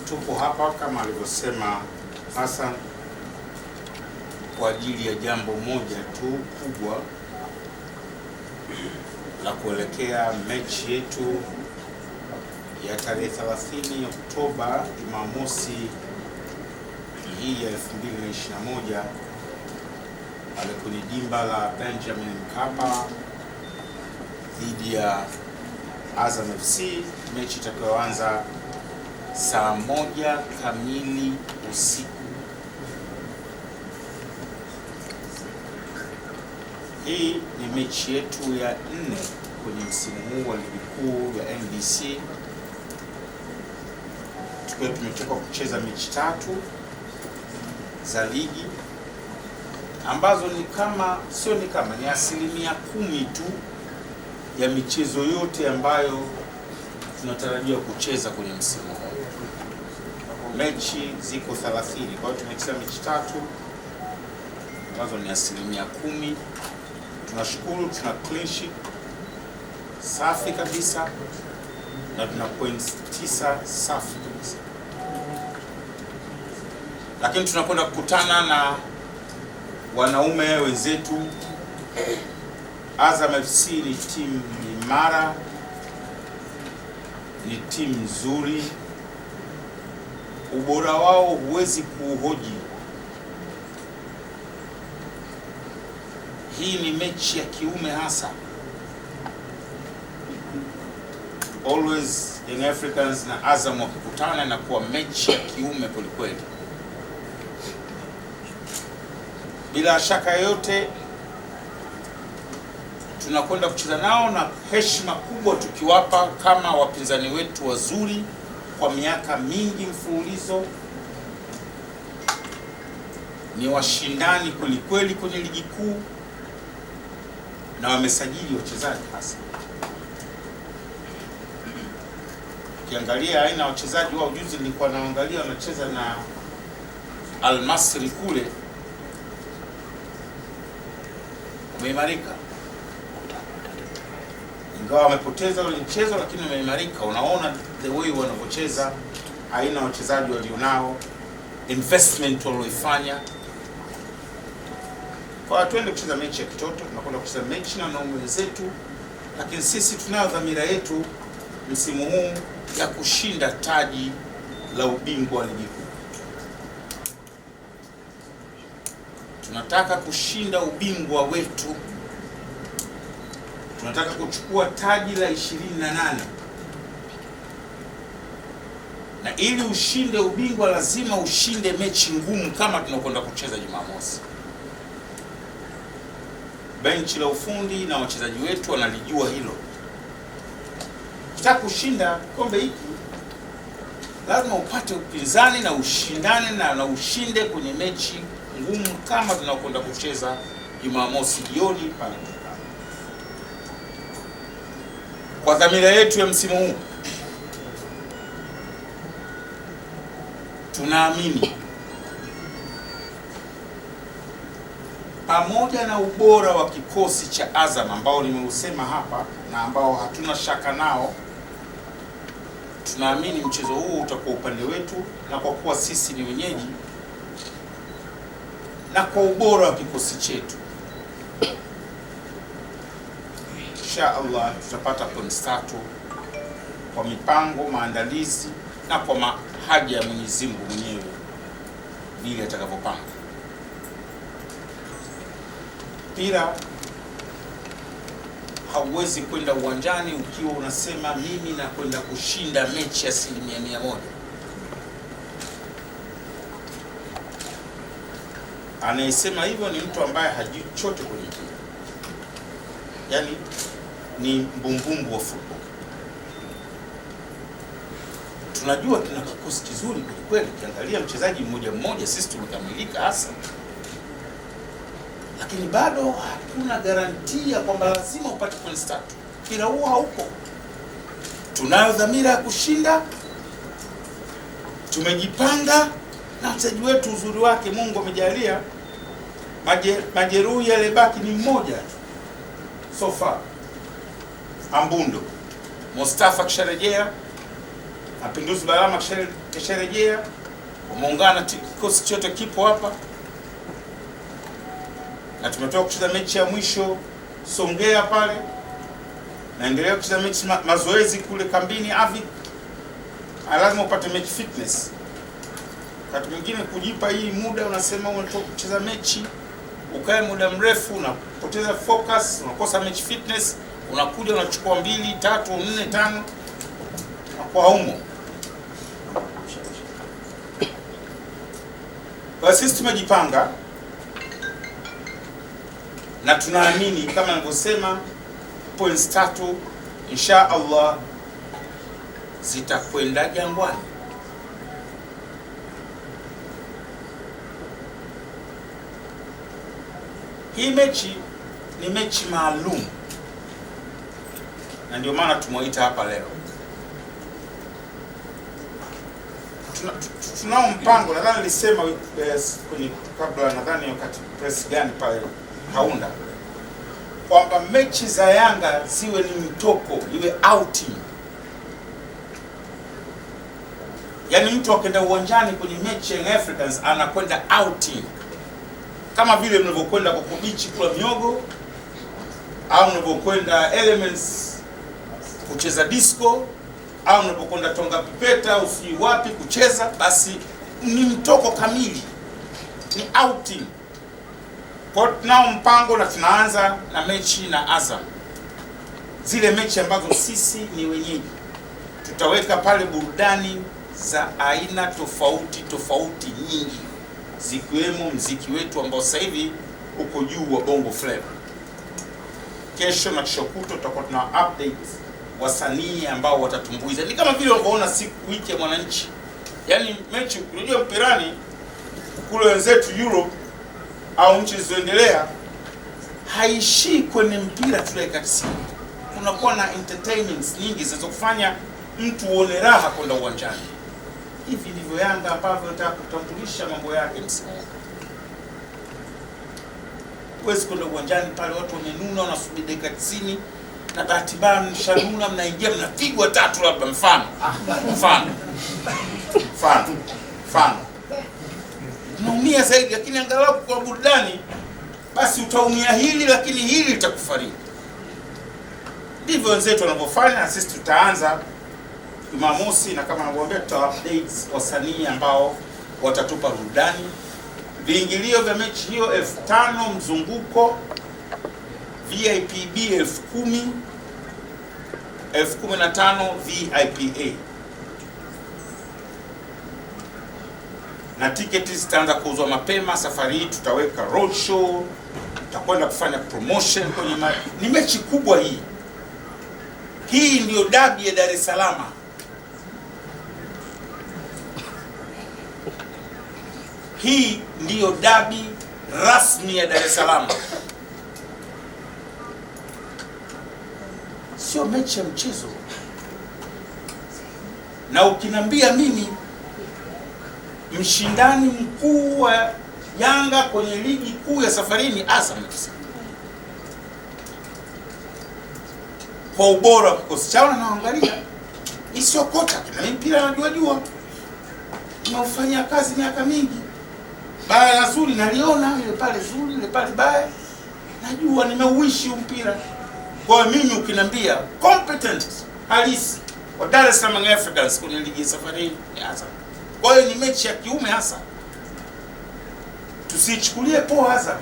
Tupo hapa kama alivyosema Hassan kwa ajili ya jambo moja tu kubwa la kuelekea mechi yetu ya tarehe 30 Oktoba, Jumamosi hii ya 2021 pale kwenye dimba la Benjamin Mkapa dhidi ya Azam FC, mechi itakayoanza saa 1 kamili usiku. Hii ni mechi yetu ya 4 kwenye msimu huu wa ligi kuu ya NBC, tukiwa tumetoka kucheza mechi 3 za ligi ambazo ni asilimia 10 tu ya michezo yote ambayo tunatarajia kucheza kwenye msimu huu. Mechi ziko 30, kwa hiyo tumecheza mechi 3 ambazo ni asilimia 10. Tunashukuru tuna clean sheet safi kabisa na tuna points 9 safi kabisa, lakini tunakwenda kukutana na wanaume wenzetu. Azam FC ni timu imara, ni timu nzuri, ubora wao huwezi kuuhoji. Hii ni mechi ya kiume hasa. Always Young Africans na Azam wakikutana na kuwa mechi ya kiume kwelikweli. Bila shaka yoyote tunakwenda kucheza nao na heshima kubwa, tukiwapa kama wapinzani wetu wazuri kwa miaka mingi mfululizo. Ni washindani kwelikweli kwenye ligi kuu na wamesajili wachezaji hasa. Ukiangalia aina ya wachezaji wao, juzi nilikuwa naangalia wanacheza na Al Masry kule, wameimarika. Ingawa wamepoteza ule mchezo, lakini wameimarika. Unaona the way wanavyocheza, aina ya wachezaji walionao, investment walioifanya. Kwa twende kucheza mechi ya kitoto, tunakwenda kucheza mechi na wanaume wenzetu, lakini sisi tunayo dhamira yetu msimu huu ya kushinda taji la ubingwa wa ligi kuu. Tunataka kushinda ubingwa wetu, tunataka kuchukua taji la 28, na ili ushinde ubingwa lazima ushinde mechi ngumu kama tunakwenda kucheza Jumamosi. Benchi la ufundi na wachezaji wetu wanalijua hilo. Ukitaka kushinda kombe hiki lazima upate upinzani na ushindane na ushinde kwenye mechi ngumu kama tunakwenda kucheza Jumamosi jioni pale. Kwa dhamira yetu ya msimu huu, tunaamini pamoja na ubora wa kikosi cha Azam ambao nimeusema hapa na ambao hatuna shaka nao, tunaamini mchezo huu utakuwa upande wetu, na kwa kuwa sisi ni wenyeji na kwa ubora wa kikosi chetu, insha Allah tutapata points 3 kwa mipango, maandalizi na kwa haja ya Mwenyezi Mungu mwenyewe vile atakavyopanga. Mpira hauwezi kwenda uwanjani ukiwa unasema mimi na kwenda kushinda mechi 100%. Anayesema hivyo ni mtu ambaye hajui chochote kwenye mpira, yaani ni mbumbumbu wa football. Tunajua tuna kikosi kizuri kweli, ukiangalia mchezaji mmoja mmoja sisi tumekamilika hasa, lakini bado hakuna garantia kwamba lazima upate points 3. Mpira huo haupo. Tunayo dhamira ya kushinda, tumejipanga, na mchezaji wetu uzuri wake Mungu amejalia, majeruhi yale baki ni mmoja tu so far, Ambundo. Mustafa kisharejea Mapinduzi Balama kisharejea, wameungana, kikosi chote kipo hapa, na tumetoka kucheza mechi ya mwisho Songea pale, naendelea kucheza mechi mazoezi kule kambini Avic. Lazima upate mechi fitness. Wakati mwingine kujipa hii muda, unasema unatoka kucheza mechi, ukae muda mrefu, unapoteza focus, unakosa match fitness, unakuja unachukua 2, 3, 4, 5 kwa humo. Kwa sisi tumejipanga na tunaamini kama nilivyosema, points 3 insha Allah zitakwenda Jangwani. Hii mechi ni mechi maalum, na ndio maana tumeita hapa leo. Tunao mpango, nadhani nilisema kwenye kabla, nadhani wakati press gani pale Kaunda, kwamba mechi za Yanga ziwe ni mtoko, iwe outing. Yaani mtu akenda uwanjani kwenye mechi ya Young Africans anakwenda outing, kama vile mnavyokwenda kwa beach kula miogo, au mnavyokwenda Elements kucheza disco, au mnapokwenda Tonga Pipeta au sijui wapi kucheza. Basi ni mtoko kamili, ni outing. Kwa tunao mpango na tunaanza na mechi na Azam, zile mechi ambazo sisi ni wenyeji. Tutaweka pale burudani za aina tofauti tofauti nyingi, zikiwemo mziki wetu ambao sasa hivi uko juu wa Bongo Flava. Kesho na kesho kutwa tutakuwa tuna update wasanii ambao watatumbuiza. Ni kama vile unavyoona siku wiki ya Mwananchi. Yaani mechi, unajua mpirani kule wenzetu Europe au nchi zilizoendelea haishii kwenye mpira tu dakika 90. Kunakuwa na entertainments nyingi zinazokufanya mtu uone raha kwenda uwanjani. Hivi ndivyo Yanga ambavyo nataka kutambulisha mambo yake msimu. Huwezi kwenda uwanjani pale watu wamenuna, wanasubiri dakika 90, na bahati mbaya mshanuna, mnaingia mnapigwa 3 labda, mfano. Unaumia zaidi, lakini angalau kwa burudani basi utaumia hili, lakini hili litakufariji. Ndivyo wenzetu wanavyofanya, na sisi tutaanza Jumamosi, na kama nakuambia tuta update wasanii ambao watatupa burudani. Viingilio vya mechi hiyo 5,000 mzunguko, VIP B 10,000, 15,000 VIP A. Na tiketi zitaanza kuuzwa mapema. Safari hii tutaweka road show, tutakwenda kufanya promotion kwenye ni mechi kubwa hii. Hii ndio dabi ya Dar es Salaam. Hii ndiyo dabi rasmi ya Dar es Salaam. Sio mechi ya mchezo. Na ukinambia mimi mshindani mkuu wa Yanga kwenye ligi kuu ya safari ni Azam FC, kwa ubora wa kikosi chao na naangalia isiokota, na mimi mpira najua nimefanya kazi miaka mingi. Baya na zuri naliona, ile pale zuri, ile pale baya, najua nimeuishi mpira. Kwa mimi ukinambia competent halisi wa Dar es Salaam Africans kwenye ligi ya safari ni Azam. Kwa hiyo ni mechi ya kiume hasa. Tusichukulie poa Azam,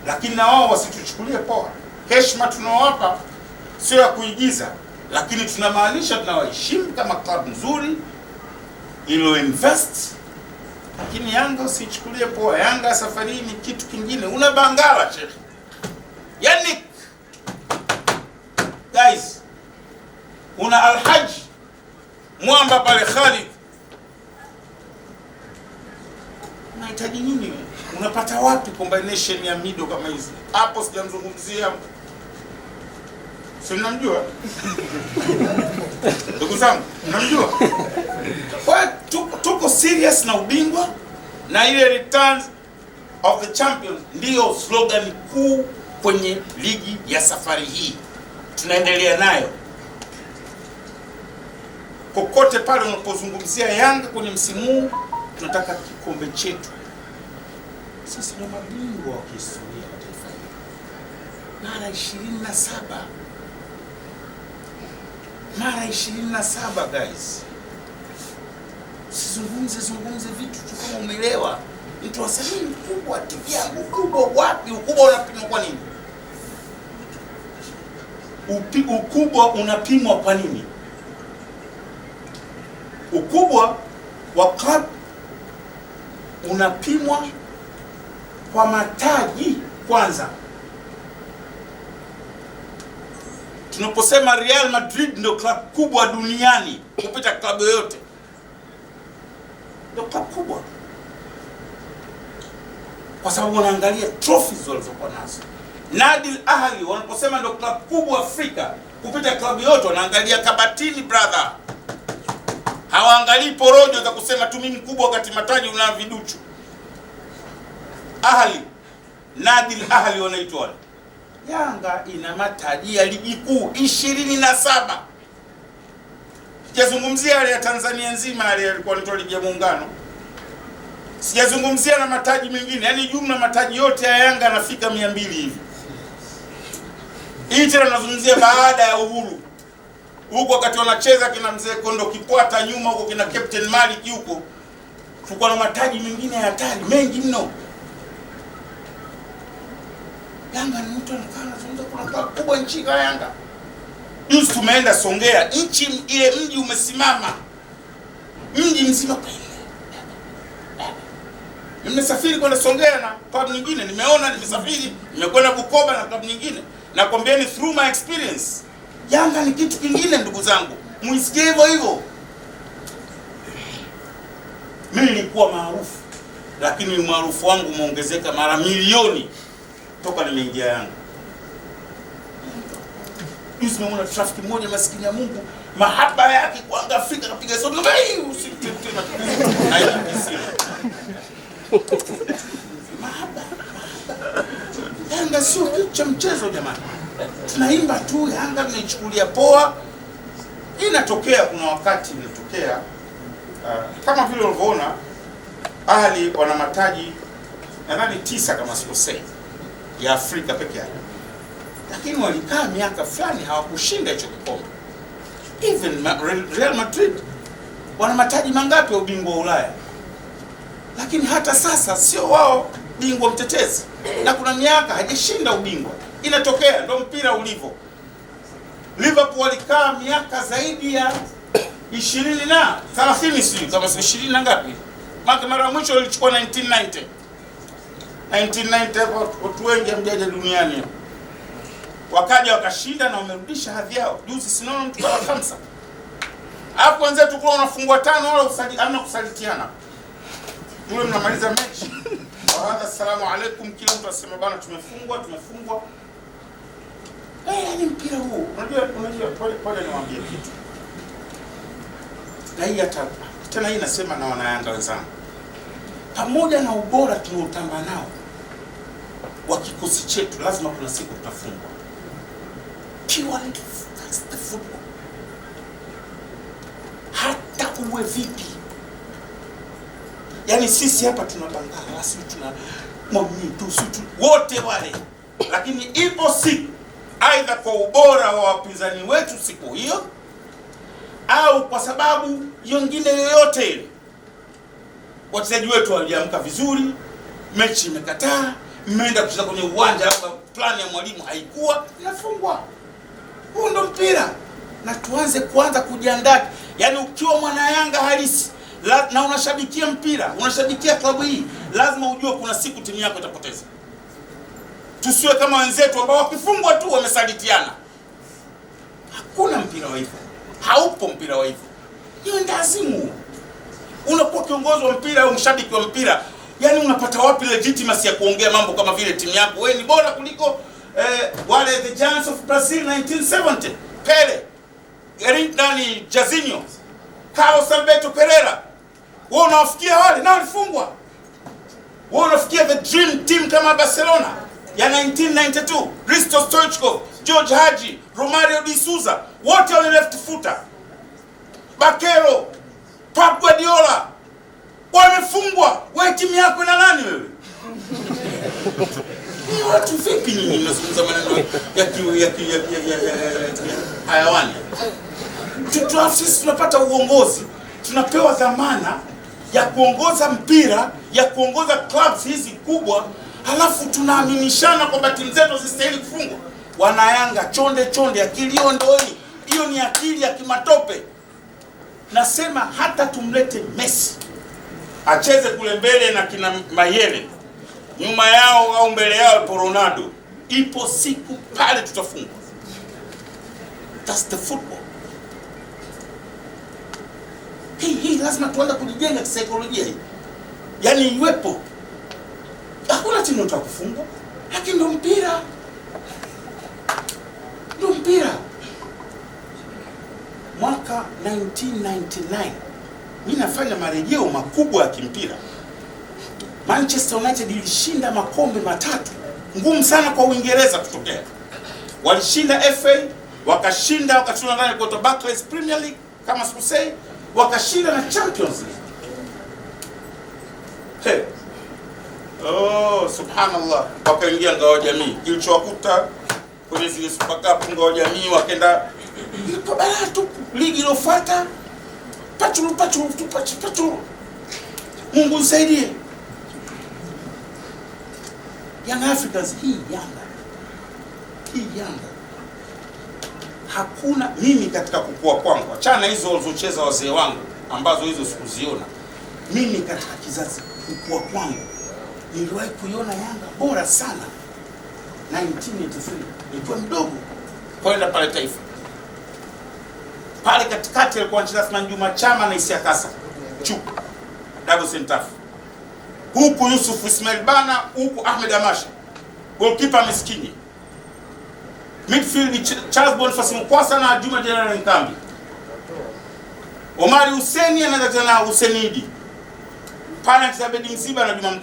lakini na wao wasituchukulie poa. Heshima tunaowapa sio ya kuigiza, lakini tunamaanisha tunawaheshimu kama club nzuri ilo invest. Lakini Yanga usichukulie poa. Yanga safari ni kitu kingine. Una Bangala Sheikh, yani guys, una Alhaji Mwamba pale Khalid. Unahitaji nini? Unapata wapi combination ya mido kama hizi? Hapo sijamzungumzia. Si mnamjua? Ndugu zangu, mnamjua? Kwa tuko serious na ubingwa, na ile returns of the champions ndiyo slogan kuu kwenye ligi ya safari hii. Tunaendelea nayo. kokote pale unapozungumzia Yanga kwenye msimu huu, tunataka kikombe chetu. Sisi ndio mabingwa wa kihistoria wa taifa hili mara 27, mara 27 guys. Zungumze vitu tu kama umeelewa. Mtu wasanii mkubwa, timu yangu kubwa, wapi ukubwa unapimwa kwa nini? Ukubwa unapimwa kwa nini? Ukubwa wa club unapimwa kwa mataji kwanza. Tunaposema Real Madrid ndio club kubwa duniani kupita club yoyote, ndio club kubwa kwa sababu wanaangalia trophies walizokuwa nazo. Nadil Ahli wanaposema ndio club kubwa Afrika kupita club yote, wanaangalia kabatini brother. Hawaangalii porojo za kusema tu mimi mkubwa wakati mataji una viduchu. Ahli, Nadil Ahli wanaitwa wale. Yanga ina mataji ya ligi kuu 27. Sijazungumzia yale ya Tanzania nzima, yale yalikuwa ni ligi ya Muungano. Sijazungumzia na mataji mengine, yani jumla mataji yote ya Yanga yanafika 200 hivi. Hii tena nazungumzia baada ya uhuru. Huko wakati wanacheza kina Mzee Kondo Kipwata nyuma huko kina Captain Malik huko, tulikuwa na mataji mengine ya hatari mengi mno. Yanga ni mtu anazungumza kuna klabu kubwa nchi kama Yanga. Juzi tumeenda Songea, nchi ile mji umesimama. Mji mzima pale. Nimesafiri kwenda Songea na klabu nyingine, nimesafiri, nimekwenda Bukoba na klabu nyingine. Nakwambieni through my experience, Yanga ni kitu kingine ndugu zangu. Muisikie hivyo. Mimi nilikuwa maarufu, lakini maarufu wangu umeongezeka mara milioni toka nimeingia Yanga. Juzi nimeona trafiki mmoja maskini ya Mungu, mahaba yake kwa Afrika kapiga sote. Usitetee na mahaba. Yanga sio kitu cha mchezo jamani. Tunaimba tu, Yanga tunaichukulia poa. Inatokea kuna wakati inatokea kama vile ulivyoona Ahli wana mataji nadhani 9 kama sikosei ya Afrika peke yake. Lakini walikaa miaka fulani hawakushinda hicho kikombe. Even Real Madrid wana mataji mangapi ya ubingwa wa Ulaya? Lakini hata sasa sio wao bingwa mtetezi. Na kuna miaka hajashinda ubingwa. Inatokea, ndio mpira ulivyo. Liverpool walikaa miaka zaidi ya 20 na 30 sio kama 20 na ngapi? Mara mwisho walichukua 1990. 1990 watu wengi mjaje duniani. Wakaja wakashinda na wamerudisha hadhi yao. Juzi sinaona mtu kama 5. Hapo wenzetu kwa unafungwa 5 wala hamna kusalitiana. Yule mnamaliza mechi. Assalamu alaikum, kila mtu asema bana tumefungwa. Ni mpira huu. Unajua pole niwaambie kitu. Na hii hata tena hii nasema na wana Yanga wenzangu. Pamoja na ubora tunaotamba nao wa kikosi chetu, lazima kuna siku tutafungwa. Purely that's the football. Hata uwe vipi. Yaani sisi hapa tunabangana, sisi tuna mwamuzi tu wote wale. Lakini ipo siku aidha kwa ubora wa wapinzani wetu siku hiyo au kwa sababu nyingine yoyote ile, wachezaji wetu waliamka vizuri, mechi imekataa, mmeenda kucheza kwenye uwanja au plani ya mwalimu haikuwa, inafungwa. Huu ndo mpira. Na kuanza kujiandaa. Yaani ukiwa mwana Yanga halisi na unashabikia mpira, unashabikia klabu hii, lazima ujue kuna siku timu yako itapoteza. Tusiwe kama wenzetu ambao wakifungwa tu wamesalitiana. Hakuna mpira wa hivyo. Haupo mpira wa hivyo. Hiyo ndio azimu. Unakuwa kiongozi wa mpira au mshabiki wa mpira, yani unapata wapi legitimacy ya kuongea mambo kama vile timu yako wewe ni bora kuliko wale the Giants of Brazil 1970, Pele, Dani Jazinho, Carlos Alberto Pereira. Wewe unawafikia wale na walifungwa. Wewe unafikia the dream team kama Barcelona ya 1992, Risto Stoichkov, George Hagi, Romario de Souza, wote wale left footer. Bakero, Pep Guardiola wamefungwa. Wewe timu yako ina nani wewe? Ni watu vipi nyinyi mnazungumza maneno ya hayawani? Sisi tunapata uongozi, tunapewa dhamana ya kuongoza mpira, ya kuongoza clubs hizi kubwa, halafu tunaaminishana kwamba timu zetu zistahili kufungwa. Wana Yanga chonde, akili ondoi. Hiyo ni akili ya kimatope. Nasema hata tumlete Messi acheze kule mbele na kina Mayele, nyuma yao au mbele yao Ronaldo, ipo siku pale tutafungwa. That's the football. Hii lazima tuanze kujijenga kisaikolojia hii. Yaani iwepo. Hakuna timu itakufungwa, lakini ndo mpira. Ndo mpira. Mwaka 1999 mimi nafanya marejeo makubwa ya kimpira. Manchester United ilishinda makombe matatu ngumu sana kwa Uingereza kutokea. Walishinda FA, wakashinda ndani kwa Barclays Premier League kama sikusei, wakashinda na Champions League. Hey. Oh, subhanallah. Wakaingia ngao jamii. Kilichowakuta kwenye zile Super Cup ngao jamii wakaenda kwa bara tu. Ligi iliyofuata pachuru. Mungu nisaidie. Young Africans hii Yanga. Hakuna mimi katika kukua kwangu. Achana hizo walizocheza wazee wangu ambazo hizo sikuziona. Mimi katika kizazi kukua kwangu niliwahi kuiona Yanga bora sana 1983. Nilikuwa mdogo kwenda pale Taifa. Pale katikati alikuwa anacheza Juma Chama na Isia Kasa. Chuku. Double center. Huku Yusuf Ismail Bana, huku Ahmed Amasha. Goalkeeper Miskini. Midfield Charles Boniface Mkwasa na Juma General Nkambi. Omari Hussein anaanza na Hussenidi. Pale Kisabedi Msiba na Juma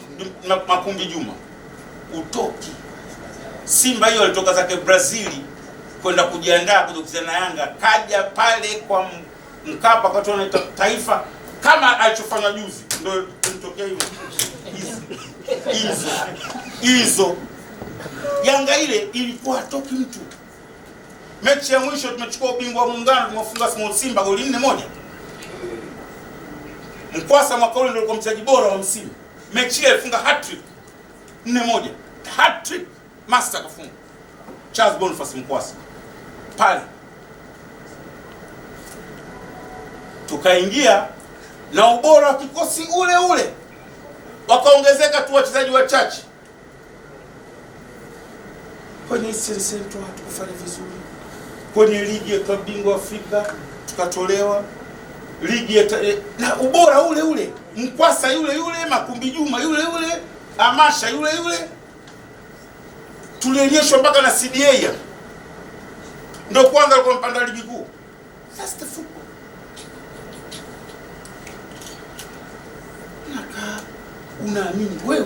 Makumbi Juma. Utoki. Simba hiyo alitoka zake Brazili kwenda kujiandaa kucheza na Yanga, kaja pale kwa Mkapa wakati wanaita Taifa kama alichofanya juzi, ndio ilitokea hivyo. Hizo Yanga ile ilikuwa atoki mtu. Mechi ya mwisho tumechukua ubingwa wa Muungano, tumefunga Small Simba goli 4-1. Mkwasa mwaka ule ndio mchezaji bora wa msimu. Mechi ile alifunga hat-trick 4-1. Hat-trick master kafunga. Charles Boniface Mkwasa. Pale tukaingia na ubora wa kikosi ule, wakaongezeka tu wachezaji wachache. Kwenye series yetu hatukufanya vizuri. Kwenye ligi ya klabu bingwa Afrika tukatolewa. Ligi ya na ubora ule, Mkwasa yule, Makumbi Juma yule, Amasha yule. Tulionyeshwa mpaka na CDA. Ndio kwanza alikuwa mpanda ligi kuu. That's the football. Unaamini wewe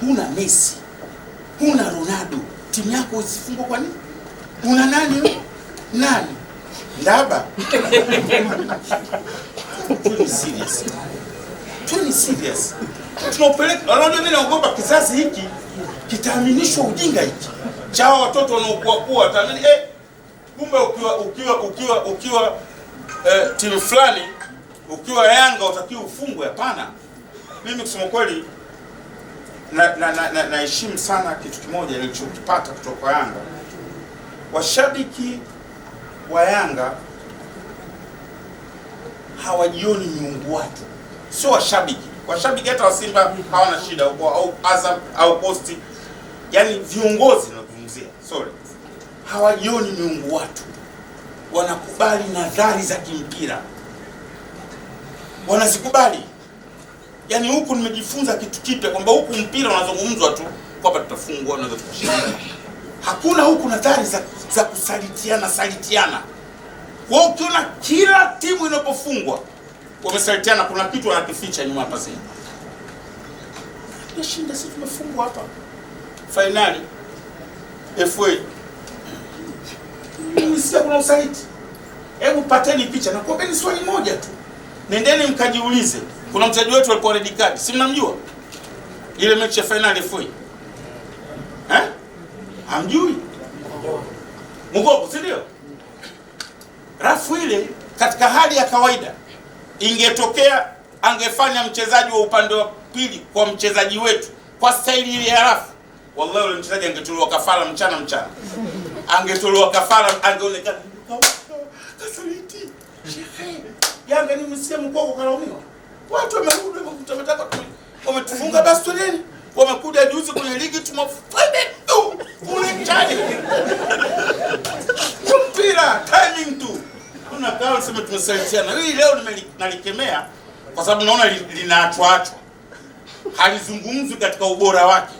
huna Messi, huna Ronaldo, timu yako isifungwe kwa nini? Una nani? Ndaba. Tuni serious. Tunapeleka Ronaldo, mimi naogopa kizazi hiki kitaaminishwa ujinga hiki. Chao watoto wanaokuwa taamini kumbe ukiwa timu fulani, ukiwa Yanga utakiwa ufungwe. Hapana. Mimi kusema kweli naheshimu sana kitu kimoja nilichokipata kutoka kwa Yanga. Washabiki wa Yanga hawajioni miungu watu. Sio washabiki. Washabiki hata wa Simba hawana shida au Azam au Posti. Yaani viongozi nazungumzia. Sorry. Hawajioni miungu watu. Wanakubali nadhari za kimpira. Wanazikubali. Yaani huku nimejifunza kitu kipya kwamba huku mpira unazungumzwa tu kwamba tutafungwa, tunaweza tukashinda. Hakuna huku nadhari za kusalitiana. Kwa ukiona kila timu inapofungwa wamesalitiana, kuna kitu wanakificha nyuma hapa sasa. Tunashinda sisi, tumefungwa hapa. Finali FA. Mimi sija kuna usaliti. Hebu pateni picha na kuopeni swali moja tu. Nendeni mkajiulize. Kuna mchezaji wetu alikuwa red card, si mnamjua? Ile mechi ya finali FA. Hamjui? Mugogo, si ndio? Rafu ile katika hali ya kawaida ingetokea angefanya mchezaji wa upande wa pili kwa mchezaji wetu kwa staili ile ya rafu, wallahi yule mchezaji angetolewa kafara mchana. Angetolewa kafara, angeonekana kasaliti. Shehe, Yanga ni msimu mkoko kalaumiwa. Watu wamerudi wametufunga basi twendeni. Wamekuja juzi kwenye ligi tumafanye tu. Kule chani. Mpira timing tu. Kuna kao sema tumesalitiana. Hii leo nalikemea kwa sababu naona linaachwa. Halizungumzwi katika ubora wake.